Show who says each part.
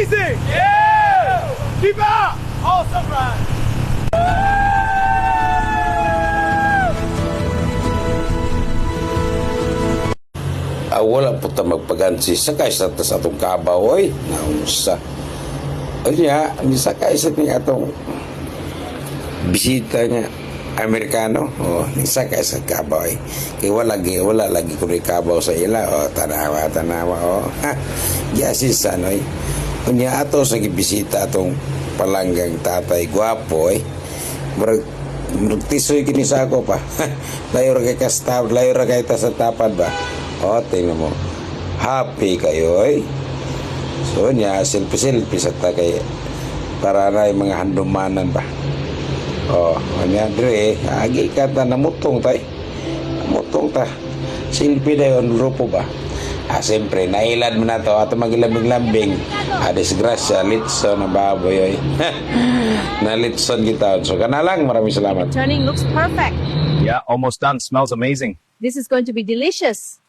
Speaker 1: amazing! Yeah! Keep it up! Awesome, man!
Speaker 2: Wala po ta magpagansi sakay sa tas atong kabaw oy naunsa niya ni sakay sa ni atong bisita niya Amerikano ni sakay sa kabaw oy kay wala lagi ko ni kabaw sa ila tanawa yasis sanoy unya ato sa gibisita atong palanggang tatay gwapo oy tisoy kini sa ako pa layo ra kay kastab layo ra kay ta sa tapad ba. Tingnan mo. Happy kayo, eh. So, niya, selfie sa tagay. Para na yung mga handumanan ba. Niya, dire, agi ka ta, namutong tay. Namutong ta. Selfie na yun, grupo ba. Siyempre, nailad mo na to. At magilambing-lambing. Disgrasya, litson na baboy, eh. Na litson kita. So, kanalang, maraming salamat.
Speaker 3: Turning looks perfect.
Speaker 1: Yeah, almost done. Smells amazing.
Speaker 3: This is going to be delicious.